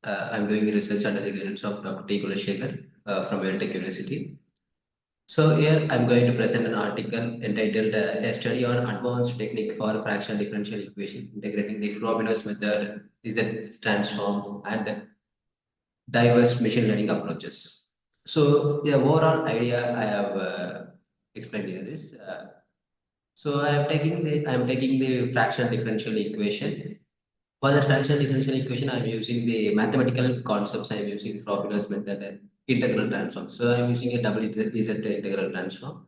I'm doing research under the guidance of Dr. T. Kulashekar from Tech University. So here I'm going to present an article entitled A Study on Advanced Technique for Fractional Differential Equation, integrating the Frobenius method, Z transform, and diverse machine learning approaches. So the overall idea I have explained here is so I am taking the fractional differential equation. For the fractional differential equation, I'm using the mathematical concepts. I'm using Frobenius method, integral transform. So I'm using a double Z integral transform.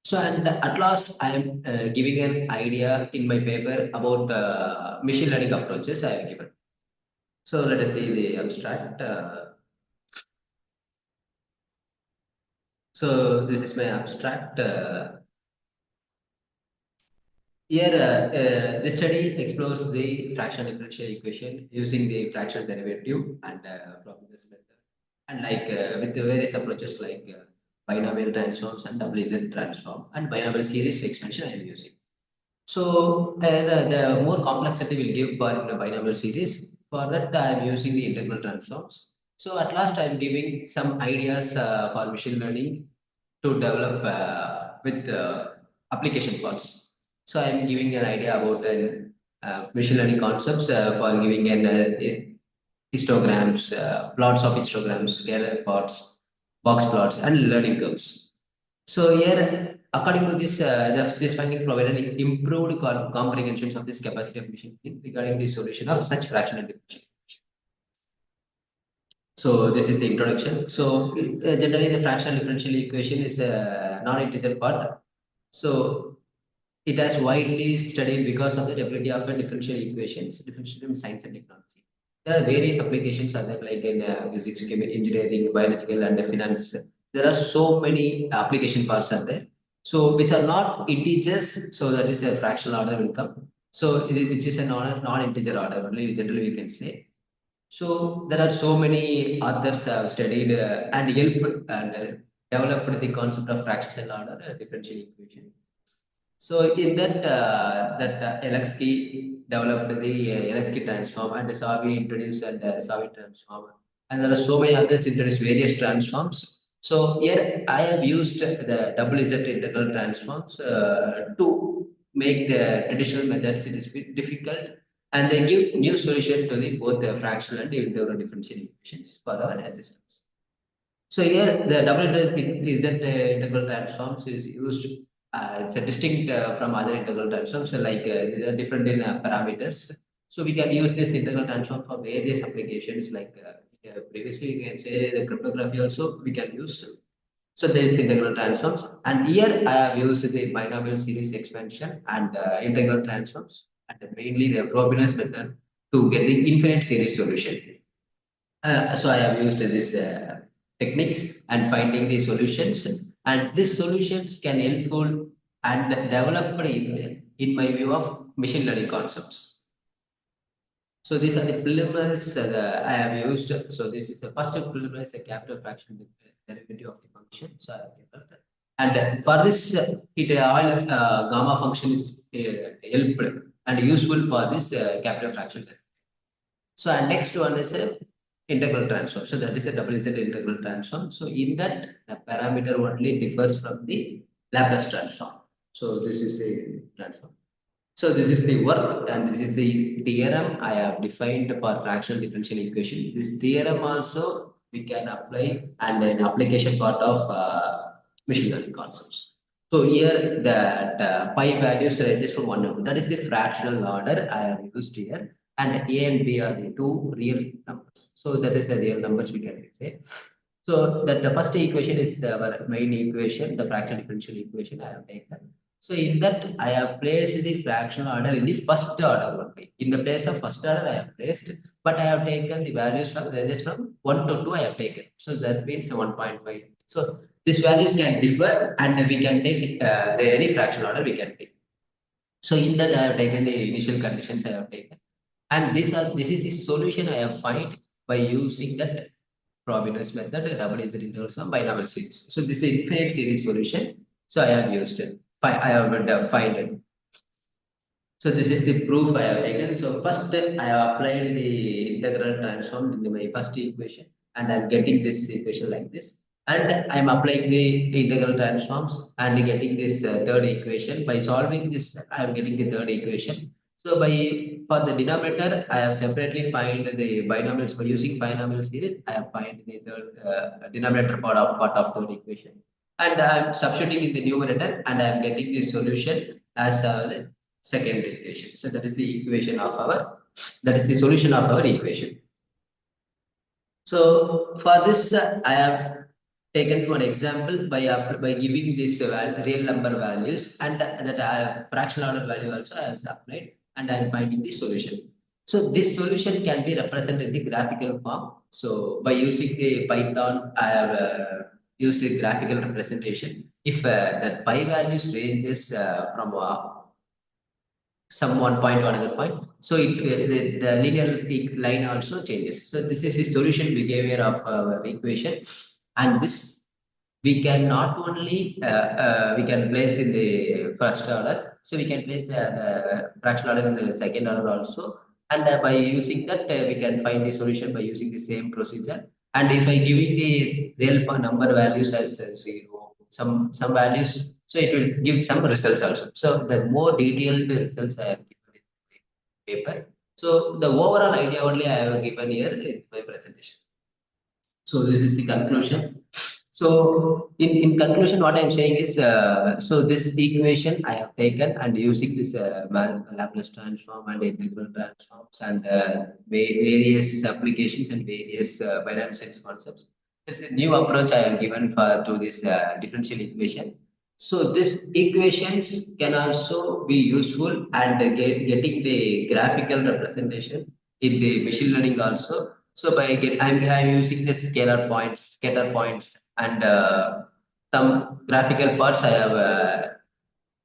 So and at last, I am giving an idea in my paper about machine learning approaches I have given. So let us see the abstract. So this is my abstract. Here, this study explores the fractional differential equation using the fractional derivative and Frobenius method, and with the various approaches like binomial transforms and double Z transform and binomial series expansion I am using. So the more complexity will give for the binomial series. For that, I am using the integral transforms. So at last, I am giving some ideas for machine learning to develop with application parts. So I am giving an idea about machine learning concepts for giving an histograms, plots of histograms, scalar plots, box plots, and learning curves. So here, according to this finding provided improved comprehensions of this capacity of machine learning regarding the solution of such fractional differential. So this is the introduction. So generally, the fractional differential equation is a non-integer part. So it has widely studied because of the ability of differential equations, differential in science and technology. There are various applications are there, like in physics, engineering, biological, and finance. There are so many application parts are there. So which are not integers, so that is a fractional order will come. So which is a non-integer order only. Generally, we can say. So there are so many authors have studied and helped and developed the concept of fractional order differential equation. So in that Alexey developed the Alexey transform and Savi introduced and Savi transform, and there are so many others introduced various transforms. So here I have used the double Z integral transforms to make the traditional methods it is bit difficult, and they give new solution to the both the fractional and integral differential equations for our systems. So here the double Z integral transforms is used. It's a distinct from other integral transforms. So they are different in parameters. So we can use this integral transform for various applications. Previously, you can say the cryptography also we can use. So there is integral transforms, and here I have used the binomial series expansion and integral transforms, and mainly the Frobenius method to get the infinite series solution. So I have used this techniques and finding the solutions, and these solutions can helpful and developed in my view of machine learning concepts. So these are the preliminaries I have used. So this is the first preliminary, a capital fraction derivative of the function. So I have developed. And for this, it all gamma function is helped and useful for this capital fraction derivative. So and next one is a integral transform. So that is a double Z integral transform. So in that, the parameter only differs from the Laplace transform. So this is the transform. So this is the work, and this is the theorem I have defined for fractional differential equation. This theorem also we can apply and an application part of machine learning concepts. So here that pi values ranges from 1 to 2. That is the fractional order I have used here, and a and b are the two real numbers. So that is the real numbers we can say. So that the first equation is our main equation, the fractional differential equation I have taken. So in that I have placed the fractional order in the first order only. In the place of first order I have placed, but I have taken the values from ranges from 1 to 2 I have taken. So that means 1.5. So these values can differ, and we can take any fractional order we can take. So in that I have taken the initial conditions I have taken, and this is the solution I have find by using that Frobenius method, double Z integral sum binomial series. So this is infinite series solution. So I have used it. I have find it. So this is the proof I have taken. So first I have applied the integral transform in my first equation, and I'm getting this equation like this. And I'm applying the integral transforms and getting this third equation. By solving this, I am getting the third equation. So by for the denominator, I have separately find the binomials by using binomial series. I have find the third denominator part of third equation, and I'm substituting in the numerator, and I'm getting the solution as the second equation. So that is the equation of our, that is the solution of our equation. So for this, I have taken one example by giving this real number values, and that fractional order value also I have applied, and I am finding the solution. So this solution can be represented in the graphical form. So by using the Python, I have used the graphical representation. If the pi values ranges from some one point to another point. So the linear line also changes. So this is the solution behavior of our equation, and this we can not only we can place in the first order, so we can place the fractional order in the second order also, and by using that we can find the solution by using the same procedure. And if I giving the real number values as 0, some values, so it will give some results also. So the more detailed results I have given in the paper. So the overall idea only I have given here in my presentation. So this is the conclusion. So in conclusion, what I'm saying is, so this equation I have taken and using this Laplace transform and integral transforms and various applications and various binary sense concepts. This is a new approach I have given for to this differential equation. So this equations can also be useful and getting the graphical representation in the machine learning also. So I'm using the scalar points, and some graphical parts I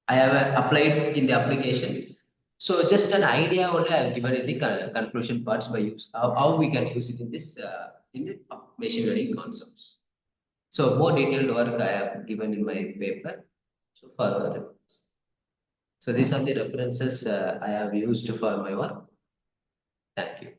have applied in the application. So just an idea only I have given in the conclusion parts by use how we can use it in the machine learning concepts. So more detailed work I have given in my paper. So further reference. So these are the references I have used for my work. Thank you.